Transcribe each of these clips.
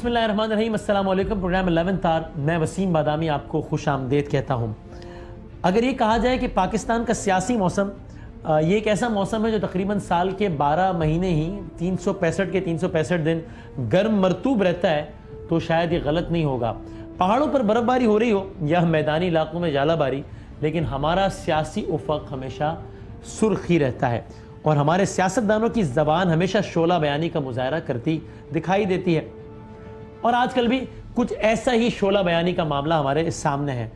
बिस्मिल्लाहिर्रहमानिर्रहीम, अस्सलाम वालेकुम। प्रोग्राम 11th आवर, मैं वसीम बादामी आपको खुश आमदेद कहता हूँ। अगर ये कहा जाए कि पाकिस्तान का सियासी मौसम ये एक ऐसा मौसम है जो तकरीबन साल के 12 महीने ही 365 के 365 दिन गर्म मरतूब रहता है, तो शायद ये गलत नहीं होगा। पहाड़ों पर बर्फबारी हो रही हो या मैदानी इलाकों में जालाबारी, लेकिन हमारा सियासी उफक हमेशा सुर्खी रहता है और हमारे सियासतदानों की ज़बान हमेशा शोला बयानी का मुजाहरा करती दिखाई देती है। और आजकल भी कुछ ऐसा ही शोला बयानी का मामला हमारे सामने है।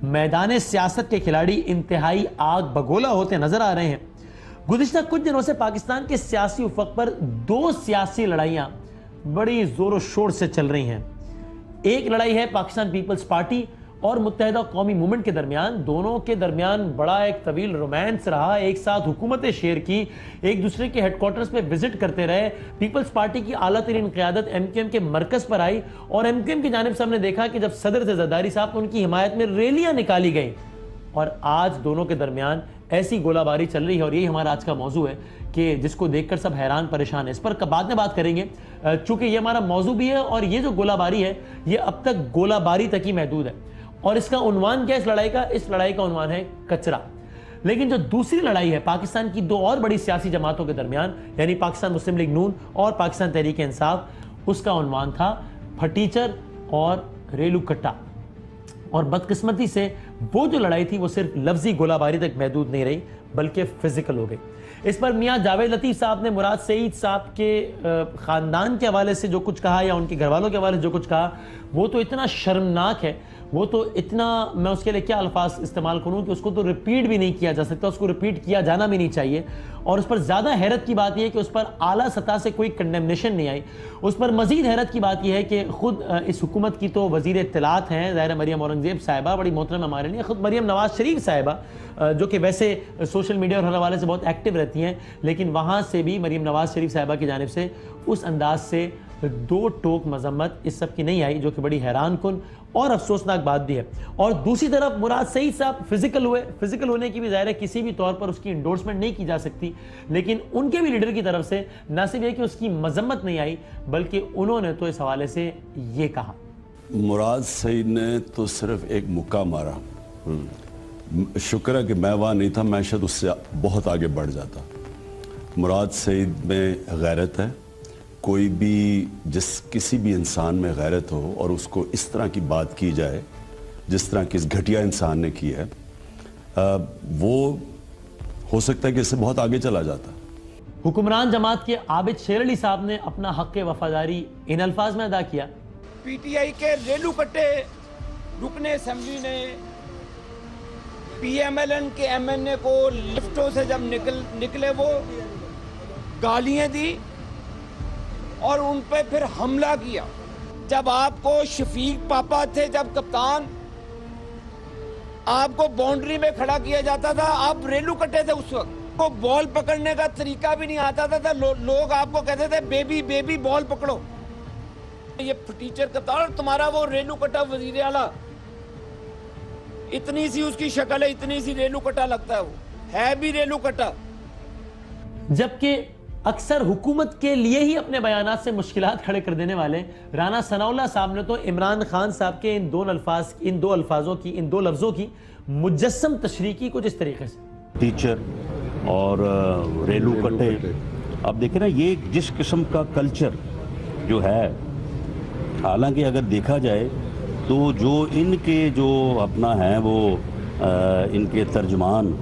मैदान सियासत के खिलाड़ी इंतहाई आग बगोला होते नजर आ रहे हैं। गुज़िश्ता कुछ दिनों से पाकिस्तान के सियासी उफक पर दो सियासी लड़ाइयां बड़ी जोरों शोर से चल रही हैं। एक लड़ाई है पाकिस्तान पीपल्स पार्टी और मुत्तहिदा कौमी मूवमेंट के दरमियान। दोनों के दरमियान बड़ा एक तवील रोमांस रहा, एक साथ हुकूमतें शेयर की, एक दूसरे के हेडक्वार्टर्स पे विजिट करते रहे। पीपल्स पार्टी की आला तरीन क़यादत एमक्यूएम के मरकज पर आई और एमक्यूएम की जानिब से हमने देखा कि जब सदर थे जरदारी साहब तो उनकी हिमायत में रैलियां निकाली गई और आज दोनों के दरमियान ऐसी गोलाबारी चल रही है। और यही हमारा आज का मौजू है कि जिसको देखकर सब हैरान परेशान है। इस पर बाद में बात करेंगे, चूंकि ये हमारा मौजू भी है और ये जो गोलाबारी है ये अब तक गोलाबारी तक ही महदूद है। और इसका उन्वान क्या इस लड़ाई का? इस लड़ाई का उन्वान है कचरा। लेकिन जो दूसरी लड़ाई है पाकिस्तान की दो और बड़ी सियासी जमातों के दरमियान, यानी पाकिस्तान मुस्लिम लीग नून और पाकिस्तान तहरीक इंसाफ, उसका उन्वान था फटीचर और रेलू कट्टा। और बदकिस्मती से वो जो लड़ाई थी वो सिर्फ लफ्जी गोलाबारी तक महदूद नहीं रही बल्कि फिजिकल हो गई। इस पर मियां जावेद लतीफ साहब ने मुराद सईद साहब के खानदान के हवाले से जो कुछ कहा या उनके घर वालों के हवाले से जो कुछ कहा वो तो इतना शर्मनाक है, वो तो इतना, मैं उसके लिए क्या अल्फाज इस्तेमाल करूं कि उसको तो रिपीट भी नहीं किया जा सकता, उसको रिपीट किया जाना भी नहीं चाहिए। और उस पर ज़्यादा हैरत की बात यह है कि उस पर आला सतह से कोई कंडेमनेशन नहीं आई। उस पर मजीद हैरत की बात यह है कि खुद इस हुकूमत की तो वज़ीर इत्तलात हैं ज़ाहिर मरियम औरंगज़ेब साहिबा, बड़ी मोहतरम हमारे लिए, खुद मरियम नवाज शरीफ साहिबा जो कि वैसे सोशल मीडिया और हर हवाले से बहुत एक्टिव रहती हैं, लेकिन वहाँ से भी मरियम नवाज शरीफ साहिबा की जानिब से उस अंदाज से दो टोक मजम्मत इस सब की नहीं आई, जो कि बड़ी हैरान कुन और अफसोसनाक बात भी है। और दूसरी तरफ मुराद सईद साहब फिजिकल हुए, फिजिकल होने की भी ज़ाहिर है किसी भी तौर पर उसकी इंडोर्समेंट नहीं की जा सकती, लेकिन उनके भी लीडर की तरफ से न सिर्फ ये कि उसकी मजम्मत नहीं आई बल्कि उन्होंने तो इस हवाले से ये कहा, मुराद सईद ने तो सिर्फ एक मुक्का मारा, शुक्र है कि मैं वहाँ नहीं था, मैं शायद उससे बहुत आगे बढ़ जाता। मुराद सईद में गैरत है, कोई भी किसी भी इंसान में गैरत हो और उसको इस तरह की बात की जाए जिस तरह की इस घटिया इंसान ने की है, वो हो सकता है कि इससे बहुत आगे चला जाता। हुक्मरान जमात के आबिद शेर अली साहब ने अपना हक वफादारी इन अल्फाज में अदा किया। पीटीआई के रेलू कट्टे रुकने असेंबली ने पीएमएलएन के एमएनए को लिफ्टों से जब निकले वो गालियां दी और उन पे फिर हमला किया। जब आपको शफीक पापा थे, जब कप्तान, आपको बाउंड्री में खड़ा किया जाता था, आप रेलू कट्टे थे उस वक्त, को बॉल पकड़ने का तरीका भी नहीं आता था, लोग आपको कहते थे बेबी बेबी बॉल पकड़ो। ये टीचर कप्तान, तुम्हारा वो रेलू कट्टा वजीर आला, इतनी सी उसकी शक्ल है, इतनी सी रेलू कट्टा लगता है, वो है भी रेलू कट्टा। जब्कि अक्सर हुकूमत के लिए ही अपने बयानात से मुश्किलात खड़े कर देने वाले राना सनाउल्लाह साहब ने तो इमरान खान साहब के इन दो लफ्जों की मुजस्सम तशरीह की कुछ इस तरीके से। टीचर और रेलू कट्टे, अब देखें ना, ये जिस किस्म का कल्चर जो है, हालांकि अगर देखा जाए तो जो इनके जो अपना है वो इनके तर्जमान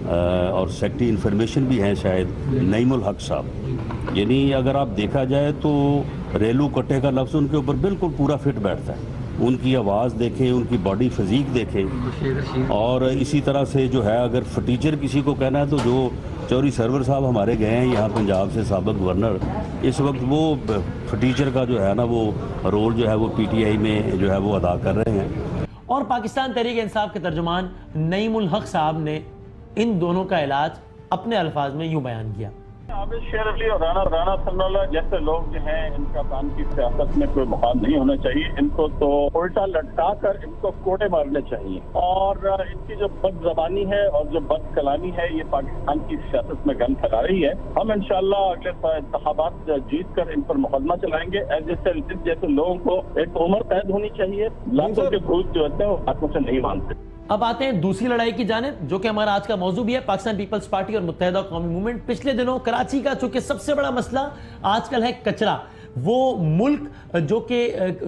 और सेक्रेटरी इंफॉर्मेशन भी हैं शायद नईमुल हक साहब, यानी अगर आप देखा जाए तो रेलू कट्टे का लफ्ज़ उनके ऊपर बिल्कुल पूरा फिट बैठता है। उनकी आवाज़ देखें, उनकी बॉडी फिजिक देखें। और इसी तरह से जो है, अगर फटीचर किसी को कहना है तो जो चौधरी सरवर साहब हमारे गए हैं यहाँ पंजाब से, साबिक गवर्नर, इस वक्त वो फटीचर का जो है ना वो रोल जो है वो पीटीआई में जो है वो अदा कर रहे हैं। और पाकिस्तान तहरीक इंसाफ के तर्जुमान नईमुल हक साहब ने इन दोनों का इलाज अपने अल्फाज में यूं बयान किया। आबिद शेर अली और राना सनाउल्लाह जैसे लोग जो हैं, इनका पान की सियासत में कोई मुकाम नहीं होना चाहिए। इनको तो उल्टा लटका कर इनको कोड़े मारने चाहिए। और इनकी जो बद जबानी है और जो बद कलामी है, ये पाकिस्तान की सियासत में गंद फैला रही है। हम इंशाल्लाह अगले इंतखाबात जीत कर इन पर मुकदमा चलाएंगे। जैसे लोगों को एक उम्र कैद होनी चाहिए। लाखों के भूत जो होते हैं वो बातों से नहीं मानते। अब आते हैं दूसरी लड़ाई की जानिब, जो कि हमारा आज का मौजू भी है, पाकिस्तान पीपल्स पार्टी और मुत्तहिदा कौमी मूवमेंट। पिछले दिनों कराची का चूंकि सबसे बड़ा मसला आजकल है कचरा, वो मुल्क जो कि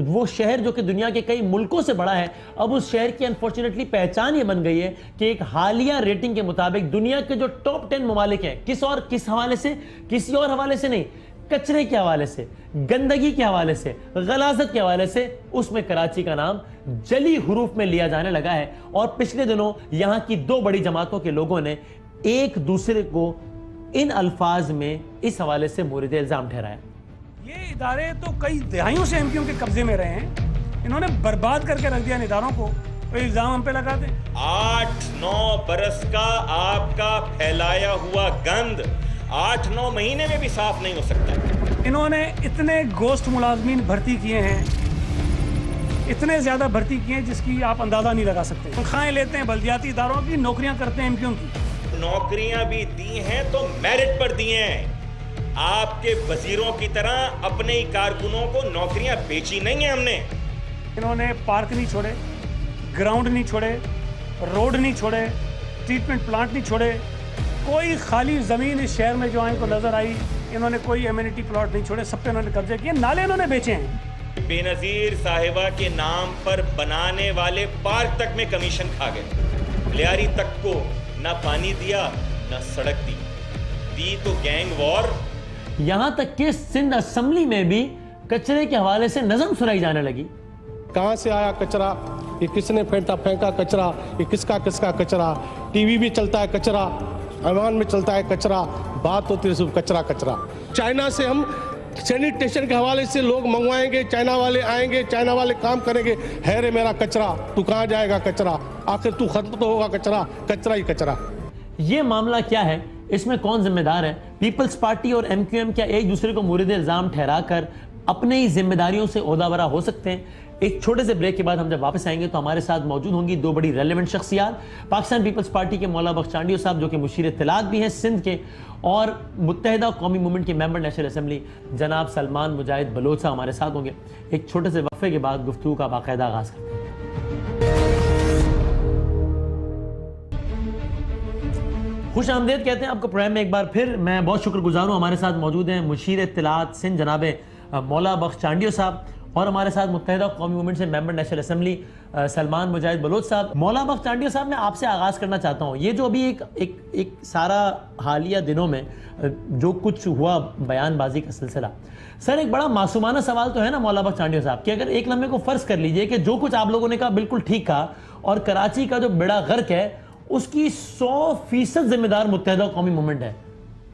वो शहर जो कि दुनिया के कई मुल्कों से बड़ा है, अब उस शहर की अनफॉर्चुनेटली पहचान ये बन गई है कि एक हालिया रेटिंग के मुताबिक दुनिया के जो टॉप 10 ममालिक हैं, किस हवाले से, किसी और हवाले से नहीं, कचरे के हवाले से, गंदगी के हवाले से, गलाजत के हवाले से, उसमें कराची का नाम जली हुरूफ में लिया जाने लगा है। और पिछले दिनों यहां की दो बड़ी जमातों के लोगों ने एक दूसरे को इन अल्फाज में इस हवाले से मोरिद इल्जाम ठहराया। ये इदारे तो कई दहाइयों से एमपीओ के कब्जे में रहे हैं, इन्होंने बर्बाद करके रख दिया इन इदारों को, तो इल्जाम हम पे लगा दें। 8-9 बरस का आपका फैलाया हुआ गंद 8-9 महीने में भी साफ नहीं हो सकता। इन्होंने इतने गोश्त मुलाजमीन भर्ती किए हैं, इतने ज्यादा भर्ती किए हैं जिसकी आप अंदाजा नहीं लगा सकते। तनख्वाहें लेते हैं बल्दियाती इदारों की, नौकरियां करते हैं एमपीओ की। नौकरियां भी दी हैं तो मेरिट पर दी हैं। आपके वजीरों की तरह अपने ही कारकुनों को नौकरियां बेची नहीं है हमने। इन्होंने पार्क नहीं छोड़े, ग्राउंड नहीं छोड़े, रोड नहीं छोड़े, ट्रीटमेंट प्लांट नहीं छोड़े, कोई खाली जमीन इस शहर में जो आए को नजर आई, इन्होंने कोई एमिनिटी प्लॉट नहीं छोड़े, सब पे इन्होंने कब्जे किए। नाले इन्होंने बेचे हैं। बेनजीर साहिबा के नाम पर बनाने वाले पार्क तक में कमीशन खा गए। लियारी तक को ना पानी दिया ना सड़क दी तो गैंग वॉर। यहां तक कि सिंध असेंबली में भी कचरे के हवाले से नज़म सुनाई जाने लगी। कहां से आया कचरा, ये किसने फेंका कचरा, ये किसका कचरा, टीवी भी चलता है कचरा, ऐवान में चलता है कचरा, बात होती है सिर्फ कचरा। चाइना से हम सैनिटेशन के हवाले से लोग मंगवाएंगे, चाइना वाले आएंगे, चाइना वाले काम करेंगे, है रे मेरा कचरा, तू कहाँ जाएगा कचरा, आखिर तू खत्म तो होगा कचरा ही कचरा। ये मामला क्या है, इसमें कौन जिम्मेदार है? पीपल्स पार्टी और एमक्यूएम क्या एक दूसरे को मुरीद इल्जाम ठहराकर अपने ही जिम्मेदारियों से ओहदाबरा हो सकते हैं? एक छोटे से ब्रेक के बाद हम जब वापस आएंगे तो हमारे साथ मौजूद होंगी दो बड़ी रेलेवेंट शख्सियात, पाकिस्तान पीपल्स पार्टी के मौला बख्श चांडियो साहब जो कि मुशीर इत्तलात भी हैं सिंध के, और मुत्तहिदा कौमी मूवमेंट के मेंबर नेशनल असेंबली जनाब सलमान मुजाहिद बलोच साहब हमारे साथ होंगे। एक छोटे से वक्फे के बाद गुफ्तगू का बाकायदा आगाज करते हैं। खुश आमदेद कहते हैं आपको प्रोग्राम में एक बार फिर। मैं बहुत शुक्रगुजार हूँ, हमारे साथ मौजूद हैं मुशीर इत्तलात सिंध जनाब मौला बख्श चांडियो साहब, और हमारे साथ मुत्तहिदा कौमी मूवमेंट से मेंबर नेशनल असेंबली सलमान मुजाहिद बलोच साहब। मौला बख्श चांडियो साहब, मैं आपसे आगाज़ करना चाहता हूँ, ये जो अभी एक सारा हालिया दिनों में जो कुछ हुआ बयानबाजी का सिलसिला, सर एक बड़ा मासूमाना सवाल तो है ना मौला बख्श चांडियो साहब कि अगर एक लम्हे को फ़र्ज़ कर लीजिए कि जो कुछ आप लोगों ने कहा बिल्कुल ठीक कहा, और कराची का जो बेड़ा गर्क है उसकी 100% जिम्मेदार मुत्तहिदा कौमी मूवमेंट है,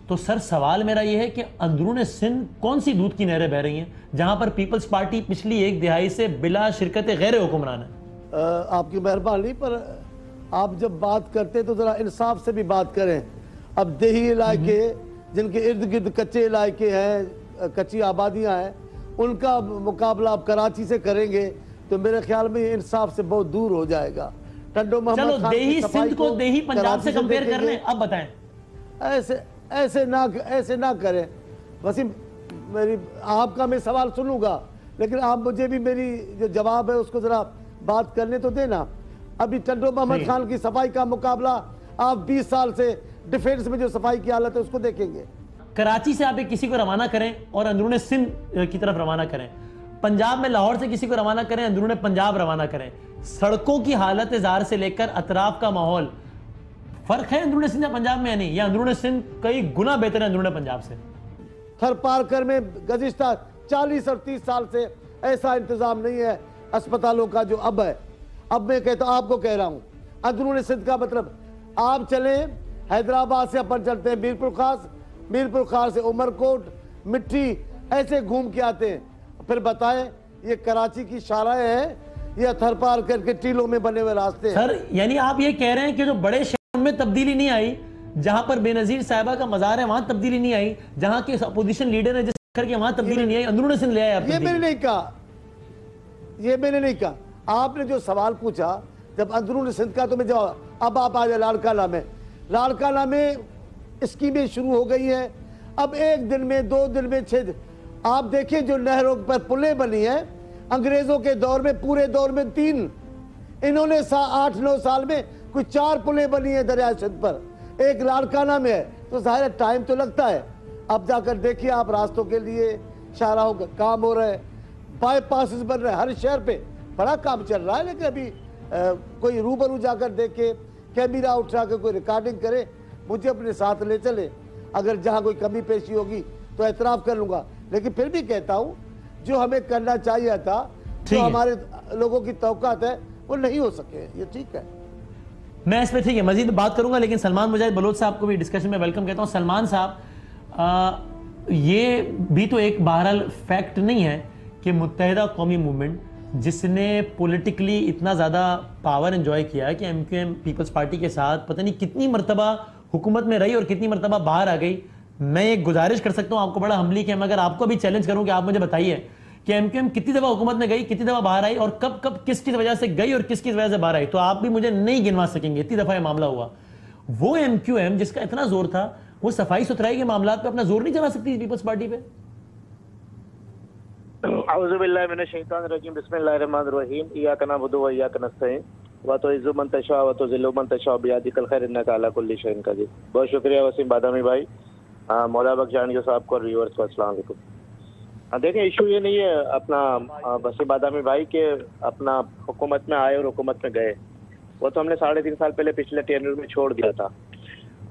तो सर सवाल मेरा यह है कि अंदरूने सिंध कौन सी दूध की नहरें बह रही हैं जहां पर पीपल्स पार्टी पिछली एक दिहाई से बिला शिरकत गैर हुक्मरान है? आपकी मेहरबानी, पर आप जब बात करते तो जरा इंसाफ से भी बात करें। अब देही इलाके जिनके इर्द गिर्द कच्चे इलाके हैं, कच्ची आबादियां हैं, उनका मुकाबला आप कराची से करेंगे तो मेरे ख्याल में इंसाफ से बहुत दूर हो जाएगा। टंडो चलो देही सिंध को देही पंजाब से कंपेयर कर लें, अब बताएं। ऐसे ना करें वसीम, मेरी आपका मैं सवाल सुनूंगा, लेकिन आप मुझे भी मेरी जो जवाब है उसको जरा बात करने तो देना। अभी टंडो मोहम्मद खान की सफाई का मुकाबला आप 20 साल से डिफेंस में जो सफाई की हालत है उसको देखेंगे। कराची से आप एक किसी को रवाना करें और अंदरूने सिंध की तरफ रवाना करें, पंजाब में लाहौर से किसी को रवाना करें, अंदरूने पंजाब रवाना करें, सड़कों की हालत ज़ार से लेकर अतराफ का माहौल, फर्क है अंदरूने सिंध या पंजाब में या नहीं? या अंदरूने सिंध कई गुना बेहतर है अंदरूने पंजाब से? थर पारकर में गुज़िश्ता 40 और 30 साल से ऐसा इंतजाम नहीं है अस्पतालों का जो अब है। अब मैं कहता हूँ, आपको कह रहा हूँ, अंदरूने सिंध का मतलब आप चले हैदराबाद से अपन चलते हैं मीरपुर खास से उमरकोट, मिट्टी, ऐसे घूम के आते हैं, फिर बताएं ये कराची की शाराएं हैं या थर पार करके टीलों में बने हुए रास्ते हैं? सर यानी आप ये कह रहे हैं कि जो बड़े शहरों में तब्दीली नहीं आई, जहां पर बेनजीर साहिबा का मजार है वहां तब्दीली नहीं आई, जहां के अपोजिशन लीडर है जिस करके वहां तब्दीली नहीं आई, अंदरूनी सिंध ले आए। ये मैंने नहीं कहा, ये मैंने नहीं कहा। आपने जो सवाल पूछा जब अंदरूनी सिंध का, तो मैं जवाब, अब आप आ जाए लाड़काना में। लाड़काना में स्कीमें शुरू हो गई हैं, अब 1 दिन में 2 दिन में 6 दिन। आप देखिए जो नहरों पर पुलें बनी हैं, अंग्रेजों के दौर में, पूरे दौर में 3, इन्होंने 8-9 साल में कुछ 4 पुलें बनी हैं दरिया सिंध पर, एक लाड़काना में है। तो जाहिर टाइम तो लगता है। अब जाकर देखिए आप, रास्तों के लिए शाहराहों का काम हो रहा है, बाईपासेस बन रहे हैं, हर शहर पे बड़ा काम चल रहा है। लेकिन अभी कोई रूबरू जाकर देखे, कैमरा उठा के कोई रिकॉर्डिंग करे, मुझे अपने साथ ले चले, अगर जहाँ कोई कमी पेशी होगी तो एतराफ़ कर लूँगा। लेकिन फिर भी कहता हूँ जो हमें करना चाहिए था, जो हमारे लोगों की तौक़ात है, वो नहीं हो सके। ये ठीक है, मैं इस पर ठीक है मजीद बात करूंगा। लेकिन सलमान मुजाहिद बलोच साहब को भी डिस्कशन में वेलकम कहता हूं। सलमान साहब, ये भी तो एक बहरहाल फैक्ट नहीं है कि मुत्तहिदा कौमी मूवमेंट जिसने पॉलिटिकली इतना ज़्यादा पावर एंजॉय किया है कि MQM पीपल्स पार्टी के साथ पता नहीं कितनी मरतबा हुकूमत में रही और कितनी मरतबा बाहर आ गई। मैं एक गुजारिश कर सकता हूँ आपको बड़ा हमली कि मैं अगर आपको भी चैलेंज करूँ कि आप मुझे बताइए कि MQM कितनी दफ़ा हुकूमत में गई, कितनी दफ़ा बाहर आई, और कब कब किसकी वजह से गई और किसकी वजह से बाहर आई, तो आप भी मुझे नहीं गिनवा सकेंगे इतनी दफ़ा ये मामला हुआ। वो MQM जिसका इतना जोर था, वो सफाई सुथराई के मामला पे अपना जोर नहीं चला सकती पीपल्स पार्टी पे? औज़ुबिल्लाहिमिनश्शैतानिर्रजीम, बिस्मिल्लाहिर्रहमानिर्रहीम, इय्याका नअबुदु व इय्याका नस्तईन, व तुइज़्ज़ु मन तशा व तुज़िल्लु मन तशा बियदिकल खैर, इन्नका अला कुल्लि शैइन क़दीर। बहुत शुक्रिया वसीम बादामी भाई, मौला बख्शानी साहब को, व्यूअर्स को अस्सलाम वालेकुम। देखें, इशू ये नहीं है अपना वसीम बादामी भाई के अपना हुकूमत में आए और हुकूमत में गए, वो तो हमने 3.5 साल पहले पिछले टेन्यूर में छोड़ दिया था,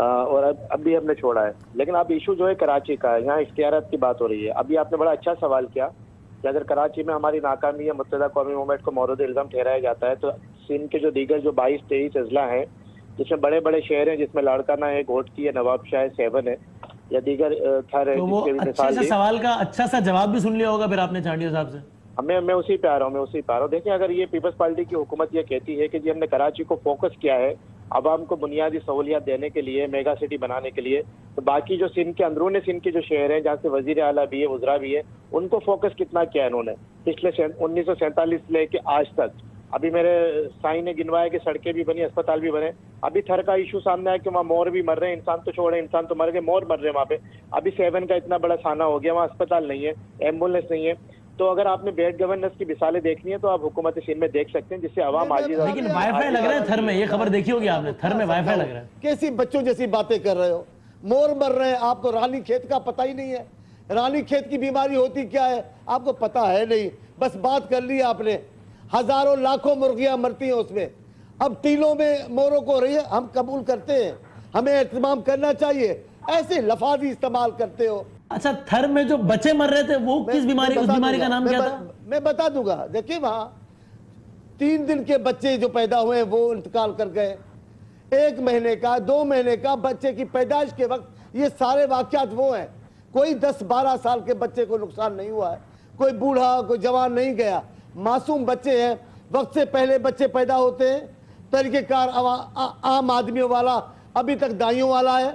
और अब भी हमने छोड़ा है। लेकिन अब इशू जो है कराची का है, यहाँ इख्तियारात की बात हो रही है। अभी आपने बड़ा अच्छा सवाल किया कि अगर कराची में हमारी नाकामी या मुत्तहिदा कौमी मूवमेंट को मौरूद इल्ज़ाम ठहराया जाता है, तो सिंध के जो दीगर जो 22-23 अजला हैं, जिसमें बड़े बड़े शहर हैं, जिसमें लाड़काना है, घोटकी है, नवाबशाह है, 7 है, या दीगर थर है, तो वो अच्छे से सवाल का अच्छा सा जवाब भी सुन लिया होगा फिर आपने चांडिया साहब से। मैं उसी पे आ रहा हूँ, देखिए, अगर ये पीपल्स पार्टी की हुकूमत ये कहती है कि जी हमने कराची को फोकस किया है आवाम को बुनियादी सहूलियात देने के लिए, मेगा सिटी बनाने के लिए, तो बाकी जो सिंध के अंदरूनी सिंध के जो शहर हैं, जहाँ से वजीर आला भी है, वज़रा भी है, उनको फोकस कितना किया है इन्होंने पिछले 1947 से लेके आज तक। अभी मेरे साईं ने गिनवाया कि सड़कें भी बनी, अस्पताल भी बने। अभी थर का इशू सामने आया कि वहाँ मोर भी मर रहे हैं, इंसान तो छोड़े, इंसान तो मर गए, मोर मर रहे हैं वहाँ पे। अभी 7 का इतना बड़ा थाना हो गया, वहाँ अस्पताल नहीं है, एम्बुलेंस नहीं है। तो अगर आपने बेड गवर्नेंस की मिसालें देखनी है तो आप हुकूमत सिंध में देख सकते हैं, जिससे आवाम आज। लेकिन वाईफाई लग रहा है थर में, ये खबर देखी होगी आपने, थर में वाईफाई लग रहा है। कैसी बच्चों जैसी बातें कर रहे हो, मोर मर रहे हैं, आपको रानी खेत का पता ही नहीं है। रानी खेत की बीमारी होती क्या है आपको पता है नहीं, बस बात कर ली आपने। हजारों लाखों मुर्गियां मरती हैं उसमें, अब टीलों में मोरों को रही है, हम कबूल करते हैं, हमें एहतमाम करना चाहिए। ऐसे लफाजी इस्तेमाल करते हो। अच्छा, थर में जो बच्चे मर रहे थे वो किस बीमारी, उस बीमारी का नाम क्या था? मैं बता दूंगा। देखिए, वहां 3 दिन के बच्चे जो पैदा हुए वो इंतकाल कर गए, 1 महीने का, 2 महीने का बच्चे की पैदाइश के वक्त ये सारे वाकयात वो हैं। कोई 10-12 साल के बच्चे को नुकसान नहीं हुआ है, कोई बूढ़ा कोई जवान नहीं गया, मासूम बच्चे हैं। वक्त से पहले बच्चे पैदा होते हैं, तरीकेकार आम आदमियों वाला, अभी तक दाइयों वाला है।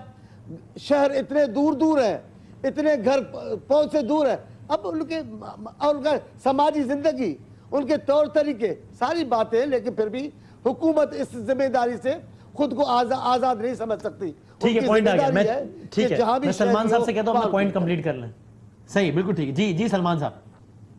शहर इतने दूर दूर है, इतने घर पहुंच से दूर है। अब उनका समाजी जिंदगी, उनके तौर तरीके, सारी बातें, लेकिन फिर भी हुकूमत इस जिम्मेदारी से खुद को आजाद नहीं समझ सकती। ठीक है, पॉइंट आ गया। ठीक है, मैं सलमान साहब से कहता हूं अपना पॉइंट कंप्लीट कर लें। सही, बिल्कुल ठीक है। जी सलमान साहब।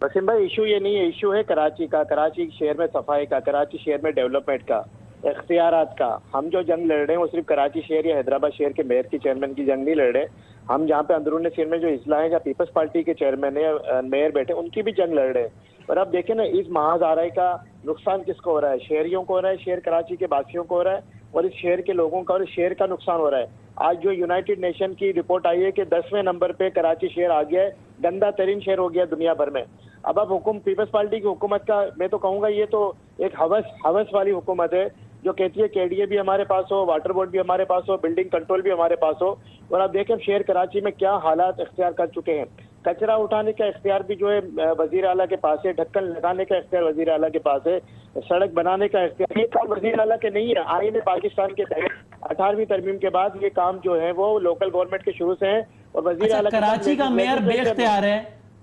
वसीम भाई, इशू ये नहीं है, इशू है कराची का, कराची शहर में सफाई का, कराची शहर में डेवलपमेंट का, इख्तियारात का। हम जो जंग लड़ रहे हैं वो सिर्फ कराची शहर या हैदराबाद शहर के मेयर की, चेयरमैन की जंग नहीं लड़ रहे। हम जहाँ पे अंदरूनी सिंध में जो इजला है, जहाँ पीपल्स पार्टी के चेयरमैन या मेयर बैठे, उनकी भी जंग लड़ रहे हैं। पर अब देखें ना, इस महाज़ाराई का नुकसान किसको हो रहा है? शहरियों को हो रहा है, शहर कराची के वासियों को हो रहा है, और इस शहर के लोगों का और इस शहर का नुकसान हो रहा है। आज जो यूनाइटेड नेशन की रिपोर्ट आई है कि 10वें नंबर पे कराची शहर आ गया है, गंदा तरीन शहर हो गया दुनिया भर में। अब पीपल्स पार्टी की हुकूमत का, मैं तो कहूँगा ये तो एक हवस वाली हुकूमत है, जो कहती है KDA भी हमारे पास हो, वाटर बोर्ड भी हमारे पास हो, बिल्डिंग कंट्रोल भी हमारे पास हो। और आप देखें शहर कराची में क्या हालात इख्तियार कर चुके हैं। कचरा उठाने का इख्तियार भी जो है वजीर आला के पास है, ढक्कन लगाने का इख्तियार वजीर आला के पास है, सड़क बनाने का इख्तियार ये काम वजीर आला के नहीं है। आईन पाकिस्तान के तहत 18वीं तरमीम के बाद ये काम जो है वो लोकल गवर्नमेंट के शुरू से है। और वजीर आला कराची का मेयर बेख्तियार है,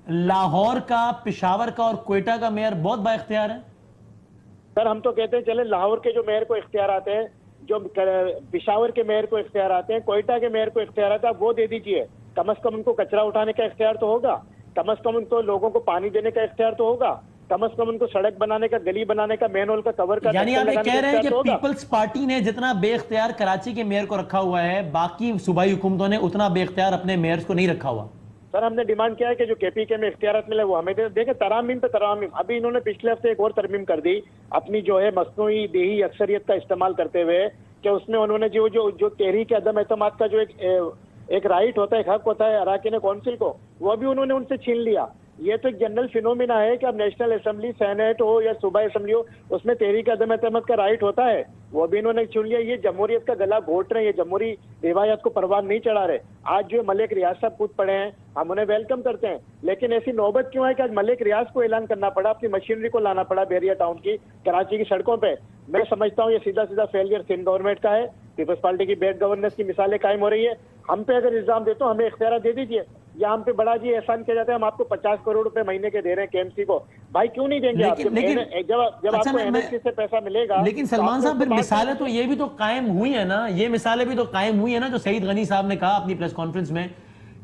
लाहौर का, पिशावर का और क्वेटा का मेयर बहुत बाइख्तियार है। सर हम तो कहते हैं चले लाहौर के जो मेयर को इख्तियार आते हैं, जो पिशावर के मेयर को इख्तियार आते हैं, क्वेटा के मेयर को इख्तियार आता है, वो दे दीजिए। कम से कम उनको कचरा उठाने का इख्तियार तो होगा, कम से कम उनको लोगों को पानी देने का इख्तियार तो होगा, कम से कम उनको सड़क बनाने का, गली बनाने का, मेन होल का कवर का। यानी आप ये कह रहे हैं कि पीपल्स पार्टी ने जितना बेख्तियार कराची के मेयर को रखा हुआ है, बाकी सूबाई हुकूमतों ने उतना बेख्तियार अपने मेयर्स को नहीं रखा हुआ। सर हमने डिमांड किया है कि जो केपीके में इख्तियारत मिले वो हमें देखें। तरामीम पे तरामीम, अभी इन्होंने पिछले हफ्ते एक और तरमीम कर दी अपनी जो है मसनूई देही अक्सरियत का इस्तेमाल करते हुए, कि उसमें उन्होंने जो तहरीक अदम एतमाद का जो एक राइट होता है, एक हक होता है अराकीन कौंसिल को, वो भी उन्होंने उनसे छीन लिया। ये तो एक जनरल फिनोमिना है कि अब नेशनल असेंबली, सेनेट हो या सूबाई असेंबली हो, उसमें तहरीक अदम एतमाद का राइट होता है, वो भी इन्होंने छीन लिया। ये जमहूरियत का गला घोट रहे हैं, ये जमहूरी रिवायत को परवान नहीं चढ़ा रहे। आज जो मलिक रियाज साहब कूद पड़े हैं, हम उन्हें वेलकम करते हैं, लेकिन ऐसी नौबत क्यों है कि आज मलिक रियाज को ऐलान करना पड़ा, अपनी मशीनरी को लाना पड़ा बहरिया टाउन की, कराची की सड़कों पे। मैं समझता हूँ ये सीधा सीधा फेलियर सिंध गवर्नमेंट का है, पीपल्स पार्टी की बैड गवर्नेंस की मिसालें कायम हो रही है। हम पे अगर इल्जाम देते हो हमें इख्तियार दे दीजिए, या हम पे बड़ा जी एहसान किया जाता है हम आपको 50 करोड़ रुपए महीने के दे रहे हैं केएमसी को, भाई क्यों नहीं देंगे आप? जब आपको एनएससी से पैसा मिलेगा। लेकिन सलमान साहब फिर मिसालें तो ये भी तो कायम हुई है ना, ये मिसालें भी तो कायम हुई है ना, जो सईद गनी साहब ने कहा अपनी प्रेस कॉन्फ्रेंस में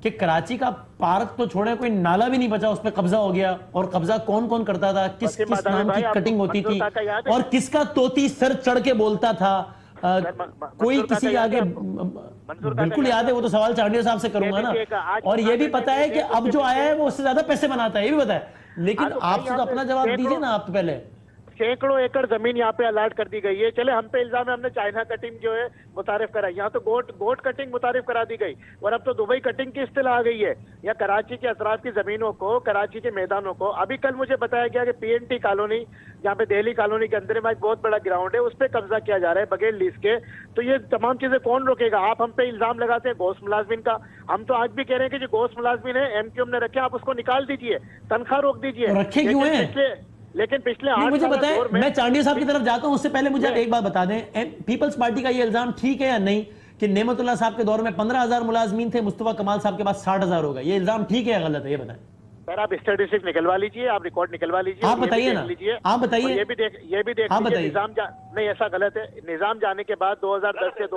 कि कराची का पार्क तो छोड़े, कोई नाला भी नहीं बचा, उस पर कब्जा हो गया। और कब्जा कौन कौन करता था, किस किस नाम की कटिंग होती थी, और किसका तोती सर चढ़ के बोलता था, कोई किसी के आगे। बिल्कुल याद है, वो तो सवाल चांडिया साहब से करूंगा ना। और ये भी पता है कि अब जो आया है वो उससे ज्यादा पैसे बनाता है, ये भी पता है। लेकिन आप तो अपना जवाब दीजिए ना, आप तो पहले। सैकड़ों एकड़ जमीन यहाँ पे अलाट कर दी गई है। चले हम पे इल्जाम है हमने चाइना कटिंग जो है मुतारिफ कराई, यहाँ तो गोट कटिंग मुतारिफ करा दी गई, और अब तो दुबई कटिंग की इस्तिलाह आ गई है। या कराची के अतराफ की जमीनों को, कराची के मैदानों को, अभी कल मुझे बताया गया कि पीएनटी कॉलोनी, जहाँ पे दिल्ली कॉलोनी के अंदर में एक बहुत बड़ा ग्राउंड है, उस पर कब्जा किया जा रहा है बगैर लीज के। तो ये तमाम चीजें कौन रोकेगा? आप हम पे इल्जाम लगाते हैं गोश्त मुलाजमिन का, हम तो आज भी कह रहे हैं कि जो गोश्त मुलाजमिन है एमक्यूएम ने रखे, आप उसको निकाल दीजिए, तनख्वाह रोक दीजिए। रखे क्यों है? लेकिन पिछले 8 मुझे बताएं, मैं चांडिया साहब की तरफ जाता हूं, उससे पहले मुझे आप एक बात बता दें, पीपल्स पार्टी का ये इल्जाम ठीक है या नहीं कि नेमतुल्लाह साहब के दौर में 15,000 मुलाजमीन थे, मुस्तफा कमाल साहब के पास 60,000 हो गए? ये इल्जाम ठीक है या गलत है, ये बताएं। सर आप स्टैटिस्टिक्स निकलवा लीजिए, आप रिकॉर्ड निकलवा लीजिए, आप बताइए ना, आप बताइए। ये भी देख लीजिए निजाम नहीं, ऐसा गलत है। निजाम जाने के बाद 2010 से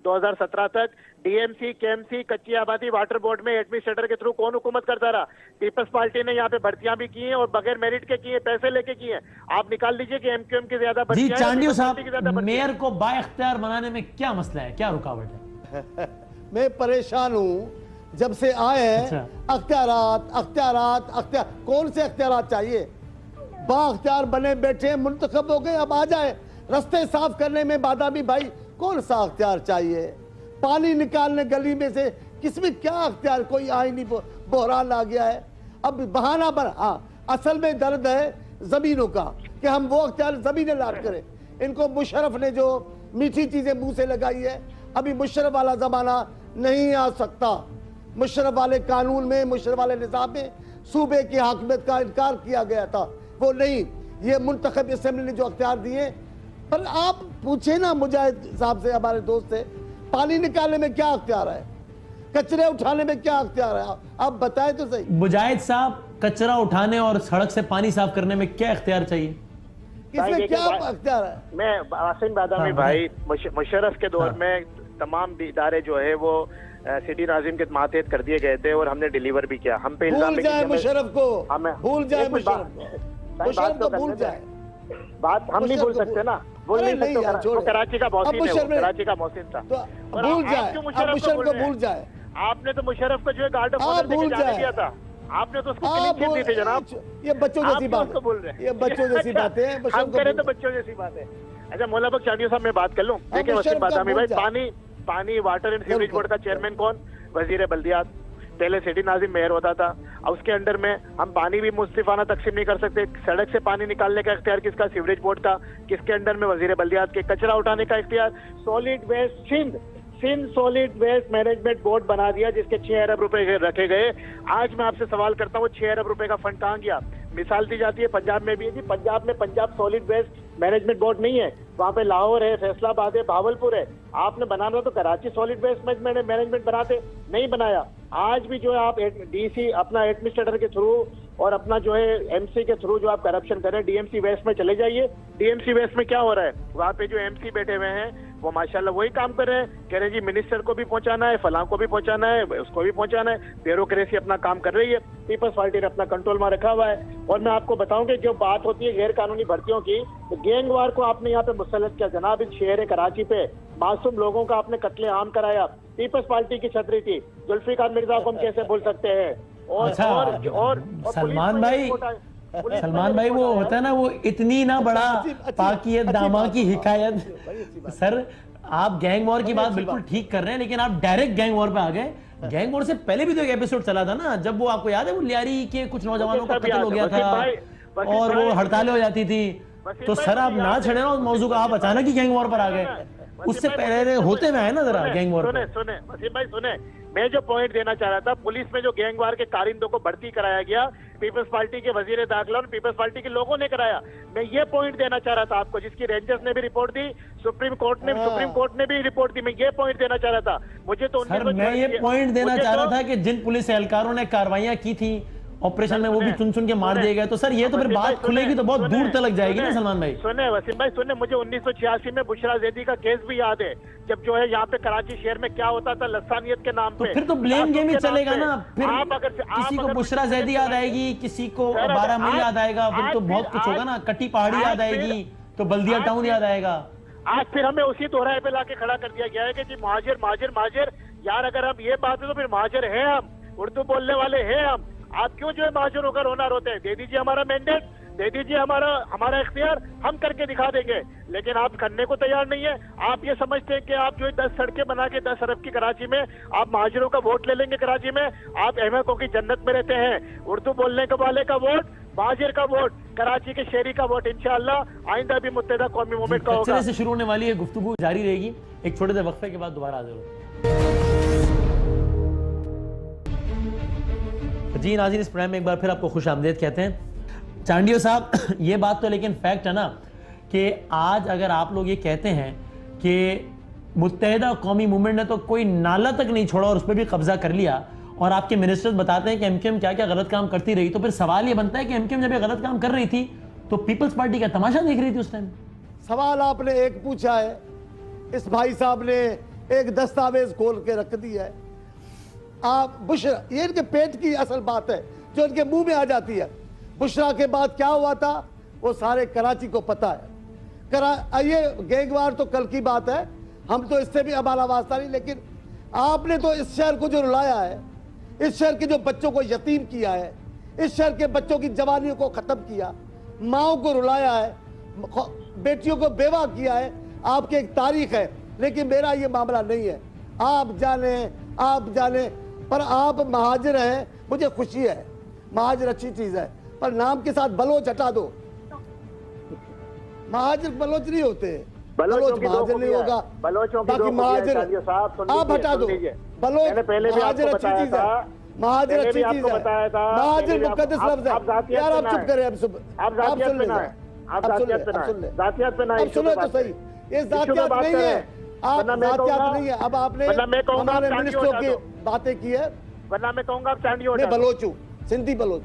2017 तक डीएमसी, केएमसी, कच्ची आबादी, वाटर बोर्ड में एडमिनिस्ट्रेटर के थ्रू कौन हुकूमत करता रहा? पीपल्स पार्टी ने यहाँ पे भर्तियां भी की हैं और बगैर मेरिट के की हैं, पैसे लेके की हैं। आप निकाल लीजिए कि एमक्यूएम की ज्यादा जी। चांडिया साहब, मेयर को बाइख्तियार बनाने में क्या मसला है, क्या रुकावट है? मैं परेशान हूँ जब से आए हैं। अख्तियार कौन से अख्तियार चाहिए? बाख्तियार बने बैठे, मुंतखब हो गए, अब आ जाए। रास्ते साफ करने में बादामी भाई कौन सा अख्तियार चाहिए? पानी निकालने गली में से किसमें क्या अख्तियार? कोई आईनी बहरान आ गया है, अब बहाना बना। हाँ, असल में दर्द है जमीनों का कि हम वो अख्तियार जमीनें लाट करें। इनको मुशर्रफ ने जो मीठी चीजें मुंह से लगाई है, अभी मुशर्रफ वाला जमाना नहीं आ सकता। मुशर्रफ वाले कानून में, मुशर्रफ वाले निज़ाम में सूबे की हाकमियत का इनकार किया गया था, वो नहीं। ये मुंतखब असेंबली ने जो अख्तियार दिए, पर आप पूछे ना मुजाहिद साहब से, हमारे दोस्त से, पानी निकालने में क्या अख्तियार है, कचरे उठाने में क्या अख्तियार है? आप बताएं तो सही। मुजाहिद साहब, कचरा उठाने और सड़क से पानी साफ करने में क्या अख्तियार चाहिए? इसमें क्या अख्तियार है? मैं आसिम बादामी भाई, मुशर्रफ के दौर में तमाम इदारे जो है वो सिटी नाजिम के मातहत कर दिए गए थे और हमने डिलीवर भी किया। हम पे भूल जाए मुशर्रफ को, भूल जाए मुशर्रफ को, भूल जाए। बात हम नहीं भूल सकते ना, भूल नहीं सकते। वो कराची का मोहसिन है, कराची का मोहसिन था। भूल जाए, मुशर्रफ को भूल जाए। आपने तो मुशर्रफ को जो है गार्ड ऑफ ऑनर देके जाने दिया था, आपने तो उसको क्लीन चिट दी थी जनाब। ये बच्चों जैसी बात बोल रहे हैं, ये बच्चों जैसी बातें हैं। हम करें तो बच्चों जैसी बात है। अच्छा मौला बख्श चांडिया साहब मैं बात कर लूं। देखिए वसीम बादामी भाई, पानी वाटर एंड सीवरेज बोर्ड का चेयरमैन कौन? वजीर बल्दियात। पहले सिटी नाजिम मेयर होता था, अब उसके अंडर में हम पानी भी मुस्तफाना तकसीम नहीं कर सकते। सड़क से पानी निकालने का इख्तियार किसका? सीवरेज बोर्ड का। किसके अंडर में? वजीर बल्दियात के। कचरा उठाने का इख्तियार solid waste Sindh solid waste management board बना दिया जिसके 6 अरब रुपए रखे गए। आज मैं आपसे सवाल करता हूँ 6 अरब रुपए का फंड कहाँ गया? मिसाल दी जाती है पंजाब में भी है जी, पंजाब में Punjab solid waste management board नहीं है, वहाँ पे लाहौर है, फैसलाबाद है, भावलपुर है। आपने बनाना तो कराची सॉलिड वेस्ट मैनेजमेंट बनाते, नहीं बनाया। आज भी जो है आप डीसी अपना एडमिनिस्ट्रेटर के थ्रू और अपना जो है एमसी के थ्रू जो आप करप्शन कर रहे हैं, डीएमसी वेस्ट में चले जाइए। डीएमसी वेस्ट में क्या हो रहा है? वहाँ पे जो एमसी बैठे हुए हैं वो माशाल्लाह वही काम कर रहे हैं, कह रहे हैं जी मिनिस्टर को भी पहुंचाना है, फलां को भी पहुंचाना है, उसको भी पहुंचाना है। ब्यूरोक्रेसी अपना काम कर रही है, पीपल्स पार्टी ने अपना कंट्रोल में रखा हुआ है। और मैं आपको बताऊं कि जो बात होती है गैर कानूनी भर्तियों की, तो गैंगवार को आपने यहाँ पे मुसल्लत किया जनाब। इस शहर कराची पे मासूम लोगों का आपने कत्ले आम कराया, पीपल्स पार्टी की छतरी थी। जुल्फिकार मिर्जा को हम कैसे भूल सकते हैं? और सलमान भाई वो होता है ना, वो इतनी ना बड़ा पाकियत दामा की हिकायत। सर आप गैंग वॉर की बात बिल्कुल ठीक कर रहे हैं, लेकिन आप डायरेक्ट गैंग वॉर पे आ गए। गैंग वॉर से पहले भी तो एक एपिसोड चला था ना, जब वो आपको याद है वो लियारी के कुछ नौजवानों का कत्ल हो गया था और वो हड़तालें हो जाती थी। तो सर आप ना छड़े ना उस मौजू का, आप अचानक ही गैंग वॉर पर आ गए। उससे पहले होते में आए ना जरा गैंग वॉर। सुने वसीम भाई सुने, मैं जो पॉइंट देना चाह रहा था, पुलिस में जो गैंगवार के कारिंदों को भर्ती कराया गया पीपल्स पार्टी के वजीर दाखिला और पीपल्स पार्टी के लोगों ने कराया। मैं ये पॉइंट देना चाह रहा था आपको, जिसकी रेंजर्स ने भी रिपोर्ट दी, सुप्रीम कोर्ट ने भी रिपोर्ट दी। मैं ये पॉइंट देना चाह रहा था। मुझे तो मैं ये पॉइंट देना चाह रहा था कि जिन पुलिस एहलकारों ने कार्रवाइयां की थी ऑपरेशन में, वो भी चुन चुन के मार दिए गए। तो सर ये तो फिर बात खुलेगी तो बहुत दूर तक लग जाएगी ना सलमान भाई। सुने वसीम भाई सुने, मुझे 1986 में बुशरा जैदी का केस भी याद है, जब जो है यहाँ पे कराची शहर में क्या होता था लसानियत के नाम पे। तो फिर तो ब्लेम गेम ही चलेगा ना। फिर किसी को बुशरा जैदी याद आएगी, किसी को 12 मील याद आएगा, फिर तो बहुत कुछ होगा ना। कटी पहाड़ी याद आएगी तो बल्दिया टाउन याद आएगा। आज फिर हमें उसी दोहराए पे लाके खड़ा कर दिया गया है कि जी महाजिर महाजिर महाजिर। यार अगर हम ये बात है तो फिर महाजिर है, हम उर्दू बोलने वाले हैं हम। आप क्यों जो है महाजिर होकर रोना रोते हैं? दे दीजिए हमारा मैंडेट, दे दीजिए हमारा इख्तियार, हम करके दिखा देंगे। लेकिन आप करने को तैयार नहीं है। आप ये समझते हैं कि आप जो 10 सड़कें बना के 10 अरब की कराची में आप महाजिरों का वोट ले लेंगे कराची में। आप अहमकों की जन्नत में रहते हैं। उर्दू बोलने के वाले का वोट, महाजिर का वोट, कराची के शहरी का वोट इंशाअल्लाह आइंदा भी मुत्तहिदा कौमी मूवमेंट का होगा। से शुरू होने वाली है गुफ्तगू जारी रहेगी। एक छोटे से वक्फे के बाद दोबारा हाजिर हो। जी नाज़रीन, इस प्रोग्राम में एक बार फिर आपको खुश आमदेद कहते हैं। चांडियो साहब, ये बात तो लेकिन फैक्ट है ना कि आज अगर आप लोग ये कहते हैं कि मुत्तहिदा कौमी मूवमेंट ने तो कोई नाला तक नहीं छोड़ा और उस पर भी कब्जा कर लिया, और आपके मिनिस्टर्स बताते हैं कि एमकेएम क्या क्या गलत काम करती रही, तो फिर सवाल ये बनता है कि एमकेएम जब ये गलत काम कर रही थी तो पीपल्स पार्टी का तमाशा देख रही थी उस टाइम। सवाल आपने एक पूछा है, इस भाई साहब ने एक दस्तावेज खोल के रख दिया है। आप बुशरा, ये इनके पेट की असल बात है जो इनके मुंह में आ जाती है। बुशरा के बाद क्या हुआ था वो सारे कराची को पता है। ये गैंगवार तो कल की बात है, हम तो इससे भी हमारा वास्ता नहीं। लेकिन आपने तो इस शहर को जो रुलाया है, इस शहर के जो बच्चों को यतीम किया है, इस शहर के बच्चों की जवानियों को खत्म किया, माओ को रुलाया है, बेटियों को बेवा किया है, आपकी एक तारीख है। लेकिन मेरा ये मामला नहीं है। आप जाने पर आप महाजिर हैं, मुझे खुशी है, महाजिर अच्छी चीज है, पर नाम के साथ बलोच हटा दो। महाजिर बलोच नहीं होते, बलोच महाजिर नहीं होगा, बाकी महाजिर आप हटा दो। बलोच महाजिर अच्छी चीज है, महाजिर अच्छी चीज है, महाजिर मुकद्दस लफ्ज है। यार आप चुप करें, आप सुन लें, अब सुनो तो सही। ये जातियात नहीं है, आप जातियात नहीं है। अब आपने हमारे मिनिस्टरों की बातें की है, वरना मैं कहूंगा आप चांदी हो। मैं बलोच हूँ, सिंधी बलोच।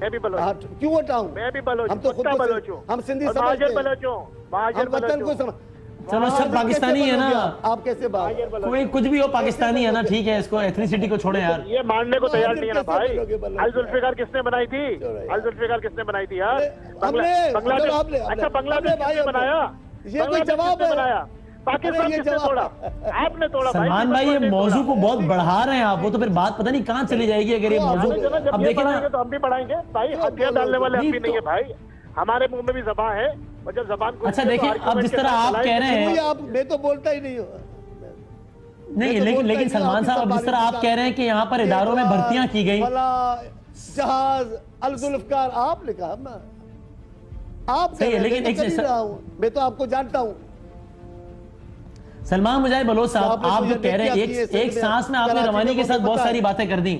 मैं भी बलोच। क्यों हटाऊं? मैं भी बलोच। हम तो खुद बलोच हूँ, हम सिंधी महाजिर बलोच हूँ, महाजिर वतन को समझ। चलो सब पाकिस्तानी है ना, आप कैसे बात? कोई कुछ भी हो पाकिस्तानी है ना, ठीक है, इसको एथनिसिटी को छोड़े यार। ये मानने को तैयार नहीं है ना भाई। अल जुल्फिकार किसने बनाई थी? अल जुल्फिकार किसने बनाई थी यार? बांग्लादेश। अच्छा बांग्लादेश किसने बनाया? ये कोई जवाब बनाया? पाकिस्तान किसने तोड़ा? आपने तोड़ा। सलमान भाई ये मौजू को बहुत बढ़ा रहे हैं आप, वो तो फिर बात पता नहीं कहाँ चली जाएगी अगर ये मौजू। अब देखिए ना, तो हम भी बढ़ाएंगे भाई, हथियार डालने वाले हम भी नहीं है भाई, हमारे मुंह में भी जबान है और जब जबान को। अच्छा देखिए, अब जिस तरह आप कह रहे हैं, मैं तो बोलता ही नहीं हूँ। नहीं, लेकिन सलमान साहब अब जिस तरह आप कह रहे हैं कि यहाँ पर इदारों में भर्तियां की गई, जहाज अल जुल्फकार आप लिखा, आप सही है, लेकिन मैं तो आपको जानता हूँ। सलमान मुजाहिद बलोच साहब, आपने आप तो जो ये कह रहे हैं देखा कि ये एक सिंध सांस में आपने कराची रवानी के में साथ बहुत पता है। सारी बातें कर दी,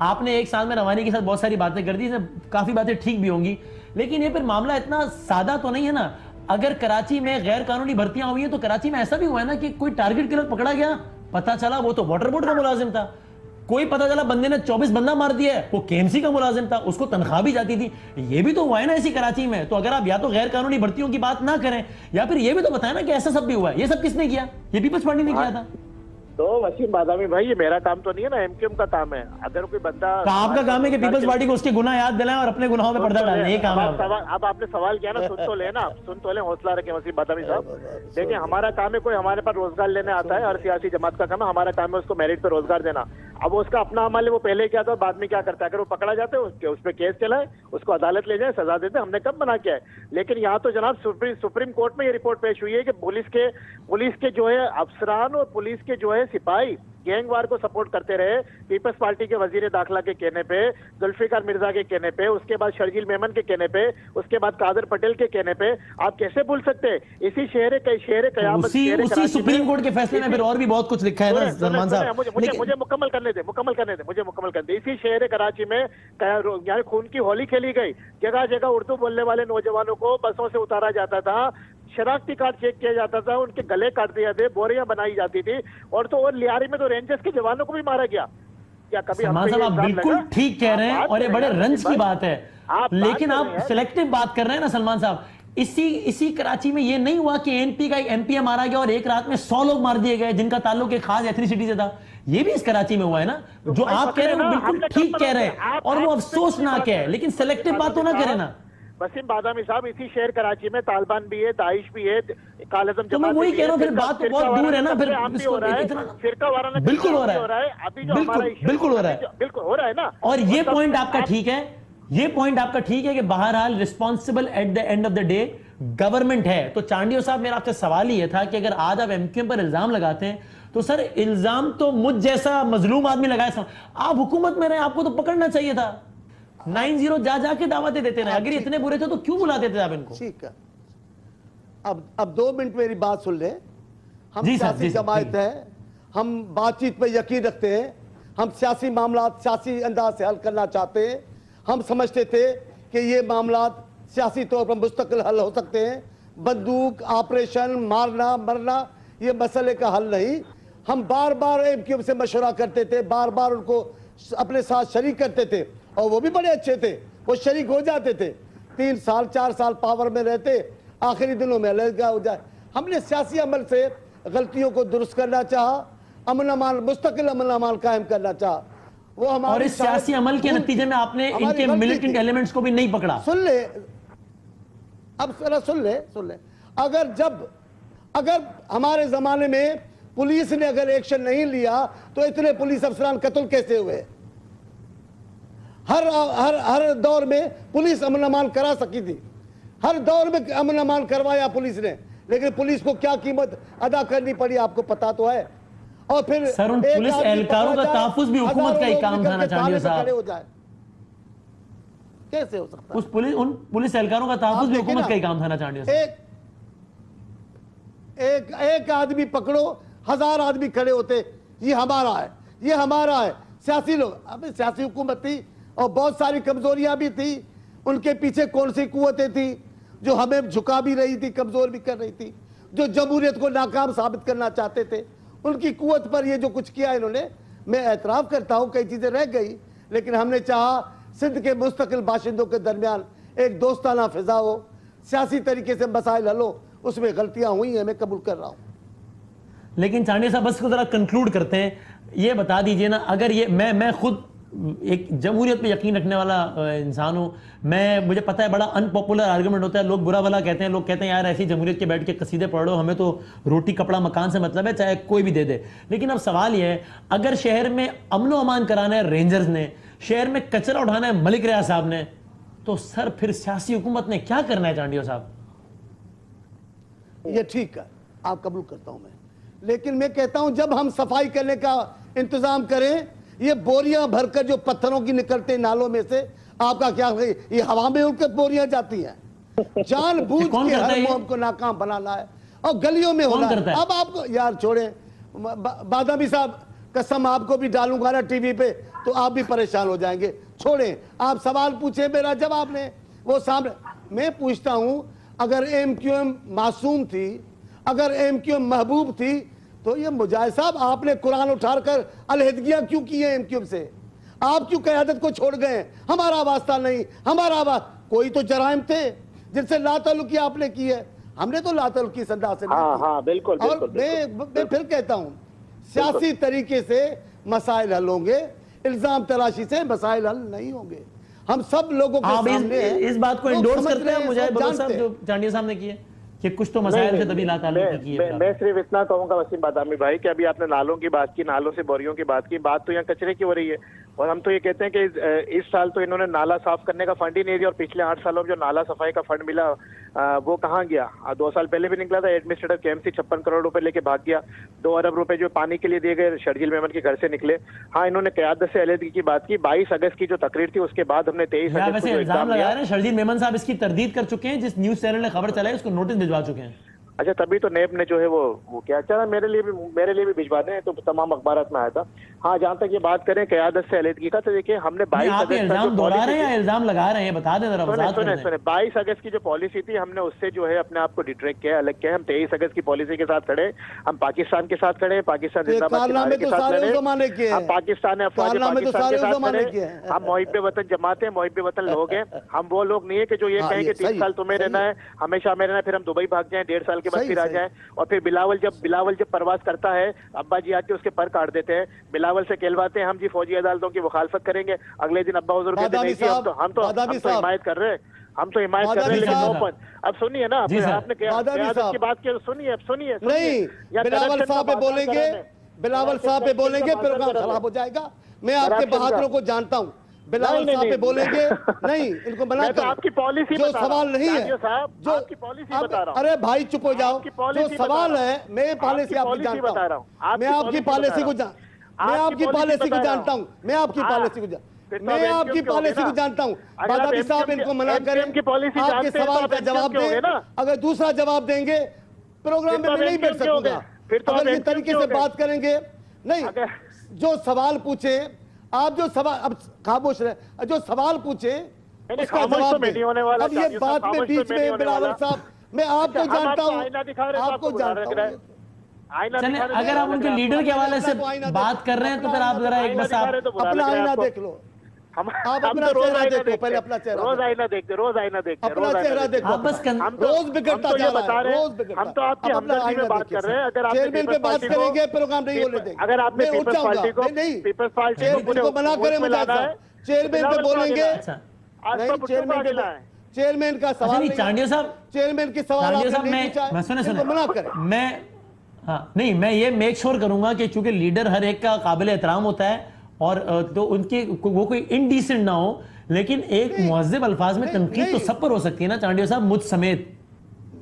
आपने एक सांस में रवानी के साथ बहुत सारी बातें कर दी, इसमें काफी बातें ठीक भी होंगी, लेकिन ये फिर मामला इतना सादा तो नहीं है ना। अगर कराची में गैर कानूनी भर्तियां हुई हैं तो कराची में ऐसा भी हुआ है ना कि कोई टारगेट किलर पकड़ा गया, पता चला वो तो वाटर बोर्ड का मुलाजिम था, कोई पता चला बंदे ने 24 बंदा मार दिया है, वो केएमसी का मुलाजिम था, उसको तनख्वाह भी जाती थी। ये भी तो हुआ है ना इसी कराची में। तो अगर आप या तो गैर कानूनी भर्तियों की बात ना करें या फिर ये भी तो बताएं ना कि ऐसा सब भी हुआ है। ये सब किसने किया? ये पीपल्स पार्टी ने किया था। तो वसीम बादामी भाई, ये मेरा काम तो नहीं है ना, एमक्यूएम का काम है। अगर कोई बंदा तो आपका काम है कि पीपल्स पार्टी को उसके गुनाह याद दिलाएं और अपने गुनाहों पे पर्दा डालें, ये काम है। अब आपने सवाल किया ना, सुन तो लेना, सुन तो ले, हौसला रखें वसीम बादामी साहब। देखिए, हमारा काम है, कोई हमारे पास रोजगार लेने आता है, हर सियासी जमात का काम है, हमारा काम है उसको मेरिट पे रोजगार देना। अब वो उसका अपना अमल है, वो पहले क्या था बाद में क्या करता है। अगर वो पकड़ा जाता है उस पर केस चलाए, उसको अदालत ले जाए, सजा देते, हमने कब मना किया है। लेकिन यहाँ तो जनाब सुप्रीम कोर्ट में ये रिपोर्ट पेश हुई है कि पुलिस के जो है अफसरान और पुलिस के जो है सिपाही गैंगवार को सपोर्ट करते रहे। पीपल्स पार्टी के वजीर दाखिला के कहने पे, जुल्फिकार मिर्जा के कहने पे, उसके बाद शर्जील मेमन के कहने पे, उसके बाद कादर पटेल के कहने पे, आप कैसे भूल सकते हैं? इसी शहर कयामत, उसी सुप्रीम कोर्ट के फैसले में फिर और भी बहुत कुछ लिखा है ना सलमान साहब। मुझे मुकम्मल करने दे। इसी शहर कराची में यानी खून की होली खेली गई। जगह जगह उर्दू बोलने वाले नौजवानों को बसों से उतारा जाता था, शनाख्ती कार्ड चेक किया जाता था, उनके गले काट दिए जाते, बोरियां बनाई जाती थी, और तो और लियारी में तो रेंजर्स के जवानों को भी मारा गया। क्या कभी सलमान साहब आप बिल्कुल ठीक कह रहे हैं और ये बड़े रंज की बात है, लेकिन आप सिलेक्टिव बात कर रहे हैं ना सलमान साहब। इसी कराची में ये नहीं हुआ कि एनपी का एक एमपी मारा गया और एक रात में 100 लोग मार दिए गए जिनका ताल्लुक एक खास एथनिसिटी से था। ये भी इस कराची में हुआ है ना। जो आप कह रहे हैं वो बिल्कुल ठीक कह रहे हैं और वो अफसोस ना कहे, लेकिन सिलेक्टिव बात तो ना करें ना। वसीम बादामी साहब, इसी शहर कराची में तालिबान भी है, दाइश भी है, कालजम तो मैं वही कह रहा हूँ, फिर बात तो बहुत दूर है ना। फिर फिरका वाराना बिल्कुल हो रहा है, अभी जो हमारा बिल्कुल हो रहा है, बिल्कुल हो रहा है ना। और ये पॉइंट आपका ठीक है, ये पॉइंट आपका ठीक है कि बहरहाल responsible at the end of the day government है। तो चांडियो साहब, मेरा आपसे सवाल ही था कि अगर आज आप एमक्यूएम पर इल्जाम लगाते हैं तो सर इल्जाम तो मुझ जैसा मजलूम आदमी लगाए। आप हुकूमत में रहे, आपको तो पकड़ना चाहिए था। 9-0 जा के दावतें देते रहे। अगर इतने बुरे थे तो क्यों बुलाते थे आप इनको? ठीक है, अब 2 मिनट मेरी बात सुन ले। हम सियासी जमात है, हम बातचीत पे यकीन रखते हैं, हम सियासी मामला सियासी अंदाज से हल करना चाहते हैं। हम समझते थे कि ये मामला सियासी तौर पर मुस्तकिल हल हो सकते हैं। बंदूक, ऑपरेशन, मारना मरना ये मसले का हल नहीं। हम बार बार एमक्यूएम से मशवरा करते थे, बार बार उनको अपने साथ शरीक करते थे और वो भी बड़े अच्छे थे, वो शरीक हो जाते थे। 3 साल 4 साल पावर में रहते, आखिरी दिनों में अलग हो जाए। हमने सियासी अमल से गलतियों को दुरुस्त करना चाहा, अमन अमान मुस्तकिल अमन अमान कायम करना चाहा। वो हमारे और इस सियासी अमल के नतीजे में आपने इनके मिलिटेंट एलिमेंट्स को भी नहीं पकड़ा। सुन ले, अब जरा सुन ले। अगर हमारे जमाने में पुलिस ने अगर एक्शन नहीं लिया तो इतने पुलिस अफसरान कत्ल कैसे हुए? हर दौर में पुलिस अमन अमान करा सकी थी, हर दौर में अमन अमान करवाया पुलिस ने, लेकिन पुलिस को क्या कीमत अदा करनी पड़ी आपको पता तो है। और फिर सर उन पुलिस एहलकारों का तहफ्फुज भी हुकूमत का ही काम था ना चांडियो साहब। कैसे हो सकता? उन पुलिस एहलकारों का तहफ्फुज भी हुकूमत का ही काम था ना चांडियो साहब। एक आदमी पकड़ो, 1000 आदमी खड़े होते, ये हमारा है, ये हमारा है। सियासी लोग, अब सियासी हुकूमत थी और बहुत सारी कमजोरियां भी थी। उनके पीछे कौन सी कुव्वतें थी जो हमें झुका भी रही थी, कमजोर भी कर रही थी, जो जमहूरियत को नाकाम साबित करना चाहते थे। उनकी कुव्वत पर ये जो कुछ किया इन्होंने, मैं एतराफ करता हूं कई चीजें रह गई, लेकिन हमने चाहा सिंध के मुस्तकिल बाशिंदों के दरमियान एक दोस्ताना फिजा हो, सियासी तरीके से मसाइल हल हो। उसमें गलतियां हुई हैं, मैं कबूल कर रहा हूं। लेकिन चांडियो साहब बस को जरा कंक्लूड करते हैं, ये बता दीजिए ना, अगर ये मैं खुद एक जमहूरियत पे यकीन रखने वाला इंसान हूं, मुझे पता है बड़ा अनपॉपुलर आर्गुमेंट होता है, लोग बुरा भला कहते हैं, लोग कहते हैं यार ऐसी जमहूरियत के बैठ के कसीदे पढ़ लो, हमें तो रोटी कपड़ा मकान से मतलब है, चाहे कोई भी दे दे। लेकिन अब सवाल यह है, अगर शहर में अमनो अमान कराना है रेंजर्स ने, शहर में कचरा उठाना है मलिक रियाज साहब ने, तो सर फिर सियासी हुकूमत ने क्या करना है चांडियो साहब? ये ठीक है, आप कबूल करता हूं मैं, लेकिन मैं कहता हूं जब हम सफाई करने का इंतजाम करें, ये बोरियां भरकर जो पत्थरों की निकलते नालों में से, आपका क्या ये हवा में उड़कर बोरियां जाती हैं। जानबूझ के हर मुहिम को नाकाम बनाना है और गलियों में हो रहा करता है। है? अब आपको यार छोड़े, बादामी साहब कसम आपको भी डालूंगा ना टीवी पे तो आप भी परेशान हो जाएंगे। छोड़े, आप सवाल पूछे, मेरा जवाब लें, वो सामने। मैं पूछता हूं, अगर एमक्यूएम मासूम थी, अगर एमक्यूएम महबूब थी, तो ये मुजाहिद साहब आपने कुरान उठाकर अलहदगियां क्यों की है एमक्यूएम से? आप क्यों क़यादत को छोड़ गए? हमारा वास्ता नहीं, हमारा कोई तो जराइम थे जिनसे लाताल्लुकी आपने की है, हमने तो लाताल्लुकी संदा से नहीं की। हाँ बिल्कुल और बिल्कुल, मैं फिर कहता हूँ, सियासी तरीके से मसाइल हल होंगे, इल्जाम तलाशी से मसाइल हल नहीं होंगे। हम सब लोगों के सामने इस बात को इंडोर्स करते हैं मुजाहिद बलोच साहब जो चांडिया साहब ने किए कि कुछ तो मसाइल से तभी लाताल्लुकी की है। मैं सिर्फ इतना कहूंगा वसीम बादामी भाई कि अभी आपने नालों की बात की, नालों से बोरियों की बात की, बात तो यहाँ कचरे की हो रही है। और हम तो ये कहते हैं कि इस साल तो इन्होंने नाला साफ करने का फंड ही नहीं दिया, और पिछले 8 सालों में जो नाला सफाई का फंड मिला वो कहाँ गया? 2 साल पहले भी निकला था एडमिनिस्ट्रेटिव केएमसी 56 करोड़ रुपए लेके भाग गया। 2 अरब रुपए जो पानी के लिए दिए गए शर्जील मेमन के घर से निकले। हाँ, इन्होंने क़यादत से अलहदगी की बात की। 22 अगस्त की जो तकरीर थी उसके बाद हमने 23 अगस्त को इल्जाम लगा रहे हैं शर्जील मेमन साहब इसकी तरदीद कर चुके हैं, जिस न्यूज चैनल ने खबर चलाई उसको नोटिस भिजवा चुके हैं। अच्छा, तभी तो नेब ने जो है वो क्या चला, मेरे लिए भी भिजवा दें, तो तमाम अखबारात में आया था। हाँ, जहाँ तक ये बात करें क़यादत से अलहदगी का, तो देखिए हमने 22 अगस्त इल्जाम दोहरा रहे हैं या इल्जाम लगा रहे हैं, बता दें जरा। सुने 22 अगस्त की जो पॉलिसी थी हमने उससे जो है अपने आप को डिट्रैक्ट किया, अलग किया। हम 23 अगस्त की पॉलिसी के साथ खड़े, हम पाकिस्तान के साथ खड़े, पाकिस्तान जिंदाबाद के नारे के साथ खड़े, हम पाकिस्तान ने अफवाज पाकिस्तान के साथ खड़े, हम मुहिब्बे वतन जमात हैं, मुहिब्बे वतन लोग हैं। हम वो लोग नहीं है कि जो ये कहें कि 3 साल तुम्हें रहना है, हमेशा हमें रहना है, फिर हम दुबई भाग जाएं, 1.5 साल के बाद फिर आ जाए। और फिर बिलावल जब परवाज करता है, अब्बा जी आके उसके पर काट देते हैं, बिलावल से कहलवाते हैं हम जी फौजी अदालतों की मुखालफत करेंगे। अगले दिन अब्बा हुजूर कहते नहीं जी हम तो हिमायत कर रहे हैं, हम तो हिमायत कर रहे हैं। लेकिन ओपन अब सुनिए ना, आपने क़यादत की बात की, सुनिए अब सुनिए नहीं, बिलावल साहब पे बोलेंगे, बिलावल साहब पे बोलेंगे, प्रोग्राम खराब हो जाएगा। मैं आपके बहादुरों को जानता हूँ, बिलावल साहब पे बोलेंगे नहीं, इनको मना कर। आपकी पॉलिसी जो सवाल नहीं है, जो आपकी पॉलिसी बता रहा हूं। अरे भाई चुप हो जाओ, जो सवाल है मैं पॉलिसी आपकी जानता हूँ, मैं आपकी पॉलिसी को जानता हूँ, मैं आपकी पॉलिसी को जानता हूँ। बादामी साहब इनको मना करें, आपके सवाल का जवाब दें। अगर दूसरा जवाब देंगे प्रोग्राम में मैं नहीं बैठ सकूंगा। अगर इस तरीके से बात करेंगे नहीं, जो सवाल पूछे आप, जो सवाल अब खामोश रहे, जो सवाल पूछे उसका जवाब दें। अब ये बात में बीच में बिलावल साहब, मैं आपको जानता हूँ, आपको जानता हूँ। चलिए, अगर आप उनके लीडर के हवाले से बात कर रहे हैं तो फिर आप जरा एक बस आप अपना आईना देख लो, आप अपना चेहरा देखो, पहले अपना चेहरा, रोज आईना देखते, अपना चेहरा देखो। आप बस रोज बिगड़ता जा रहा है, रोज बिगड़ता। हम तो आपकी हमदर्दी में बात कर रहे हैं। अगर आप चेयरमैन पे बात करेंगे प्रोग्राम नहीं होने देंगे। अगर आपने पीपल्स पार्टी को मना करें, मुझे चेयरमैन पे बोलेंगे नहीं, चेयरमैन का सवाल चांडिया साहब, चेयरमैन की सवाल मैं सुने हाँ नहीं, मैं ये मेक श्योर करूंगा कि चूंकि लीडर हर एक का काबिल एहतराम होता है और तो उनकी वो कोई इनडिसेंट ना हो, लेकिन एक मुहज़्ज़ब अल्फाज में तनकीद तो सब पर हो सकती है ना चांडिया साहब, मुझ समेत।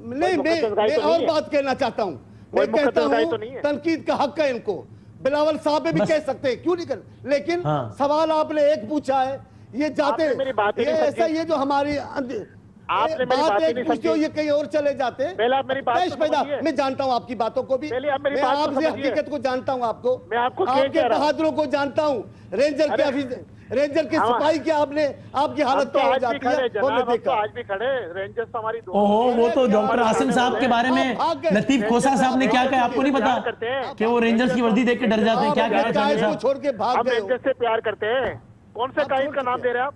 नहीं, मैं और बात कहना चाहता हूँ, मैं कहता हूँ तनकीद का हक है इनको, बिलावल साहब भी कह सकते हैं, क्यों नहीं कर, लेकिन सवाल आपने एक पूछा है, ये जाते ये ऐसा, ये जो हमारी आपने मेरी बात नहीं समझी, ये कहीं और चले जाते हैं। पहले आप मेरी बात सुनिए। मैं जानता हूँ आपकी बातों को भी, मैं आपसे हकीकत को जानता हूँ, आपके बहादुरों को जानता हूँ, रेंजर के सिपाही की आपकी हालत क्या हो जाती है आज भी खड़े रेंजर्स हमारी। ओहो, वो तो डॉक्टर आसिम साहब के बारे में लतीफ खोसा साहब ने क्या कहा, आपको नहीं पता कि वो रेंजर्स की वर्दी देख के डर जाते हैं? क्या कह रहे हैं? छोड़ के भाग गए, रेंजर्स से प्यार करते हैं। कौन से कायद का नाम दे रहे हैं आप?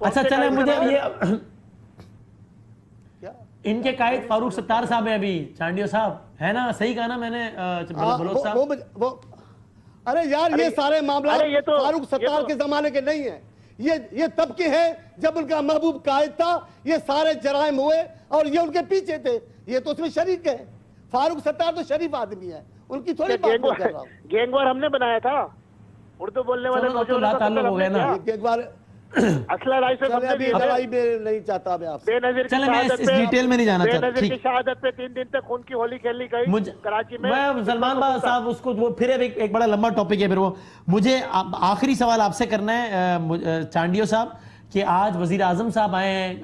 अच्छा चले, मुझे ये इनके कायद फारूक सत्तार साहब है अभी, चांडियो साहब है ना, सही कहा ना मैंने? बलोच साहब, अरे यार ये सारे मामला फारूक सत्तार के जमाने के नहीं है, ये तब के हैं जब उनका महबूब कायद था, ये सारे जराइम हुए और ये उनके पीछे थे, ये तो उसमें शरीक है। फारूक सत्तार तो शरीफ आदमी है, उनकी थोड़ी बात कर रहा हूं। गैंगवार हमने बनाया था, उर्दू बोलने वाले हो गए ना। गैंगवार असला राय से लड़ाई में नहीं चाहता मैं आपसे। बेनजीर चले, मैं इस डिटेल में नहीं जाना चाहता। बेनजीर की शहादत पे 3 दिन तक खून की होली खेली गई कराची में। मैं सलमान साहब उसको वो फिर एक बड़ा लंबा टॉपिक है, फिर वो मुझे आखिरी सवाल आपसे करना है चांडियो साहब कि आज वजीर आजम साहब आए हैं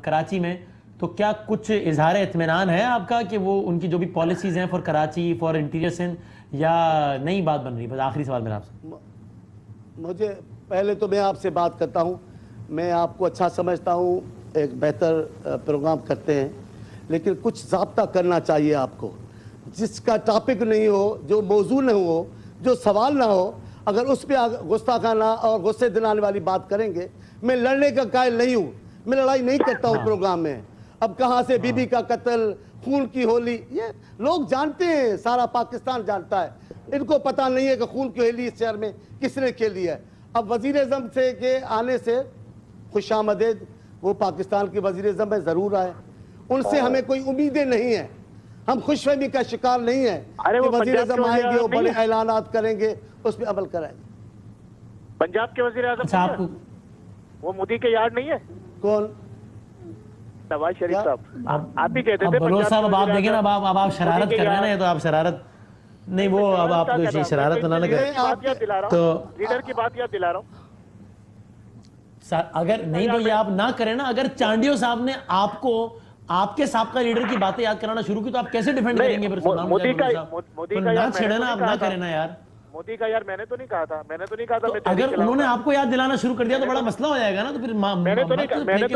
कराची में, तो क्या कुछ इजहार इत्मीनान है आपका कि वो उनकी जो भी पॉलिसीज हैं for Karachi, for interior Sindh, या नई बात बन रही है? बस आखिरी सवाल मेरा आपसे। मुझे पहले तो मैं आपसे बात करता हूँ, मैं आपको अच्छा समझता हूँ, एक बेहतर प्रोग्राम करते हैं, लेकिन कुछ ज़ाब्ता करना चाहिए आपको। जिसका टॉपिक नहीं हो, जो मौजू न हो, जो सवाल ना हो, अगर उस पर गुस्ताखाना और गुस्से दिलाने वाली बात करेंगे, मैं लड़ने का कायल नहीं हूँ, मैं लड़ाई नहीं करता हूँ प्रोग्राम में। अब कहाँ से बीबी का कत्ल, खून की होली, ये लोग जानते हैं, सारा पाकिस्तान जानता है। इनको पता नहीं है कि खून की होली इस शहर में किसने खेली है। अब वज़ीर-ए-आज़म से के आने से खुशामदीद, वो पाकिस्तान के वज़ीर-ए-आज़म में ज़रूर आए, उनसे हमें कोई उम्मीदें नहीं है, हम खुशफहमी का शिकार नहीं है कि वज़ीर-ए-आज़म आएंगे और बड़े ऐलानात करेंगे, उस पर अमल कराएंगे। पंजाब के वज़ीर-ए-आज़म वो मोदी के यार नहीं है? कौन? नवाज शरीफ साहब। आप ही कहते थे बलोच साहब, अब आप देखें ना, अब आप शरारत कर रहे हैं ना, तो आप शरारत नहीं, वो अब आप कोई शरारत ना करें तो लीडर की बात याद दिला रहा हूँ। अगर नहीं तो ये आप ना करें ना, अगर चांडियो साहब ने आपको आपके साहब का लीडर की बातें याद कराना शुरू की तो आप कैसे डिफेंड करेंगे? मोदी का ना छेड़े ना, आप ना करें ना यार। मोदी का यार मैंने तो नहीं कहा था, मैंने तो नहीं कहा था। अगर उन्होंने आपको याद दिलाना शुरू कर दिया तो बड़ा मसला हो जाएगा ना। तो फिर मैंने तो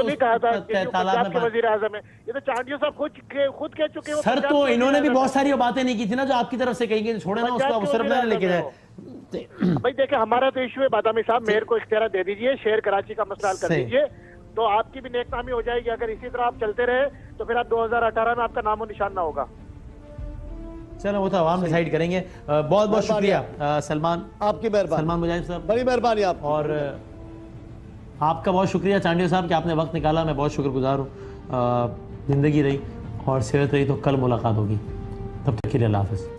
नहीं कहा था पंजाब के वज़ीर-ए-आज़म है, ये तो चांडियो साहब खुद कह चुके हैं। सर तो इन्होंने भी बहुत सारी बातें नहीं की थी ना जो आपकी तरफ से कही गई, छोड़े ना उसका सिर्फ लेके जाए। भाई देखिए, हमारा तो इशू है बादामी साहब, मेयर को इख्तियार दे दीजिए, शेयर कराची का मसला हल कर दीजिए, तो आपकी भी नेकनामी हो जाएगी। अगर इसी तरह आप चलते रहे तो फिर आप 2018 में आपका नामो निशान ना होगा। चलो वो तो आवाम डिसाइड करेंगे। बहुत बहुत शुक्रिया सलमान, आपकी मेहरबानी, सलमान मुजाहिद साहब, बड़ी मेहरबानी आप, और आपका बहुत शुक्रिया चांडियो साहब कि आपने वक्त निकाला, मैं बहुत शुक्रगुजार हूँ। ज़िंदगी रही और सेहत रही तो कल मुलाकात होगी, तब तक के लिए अल्लाह हाफ़िज़।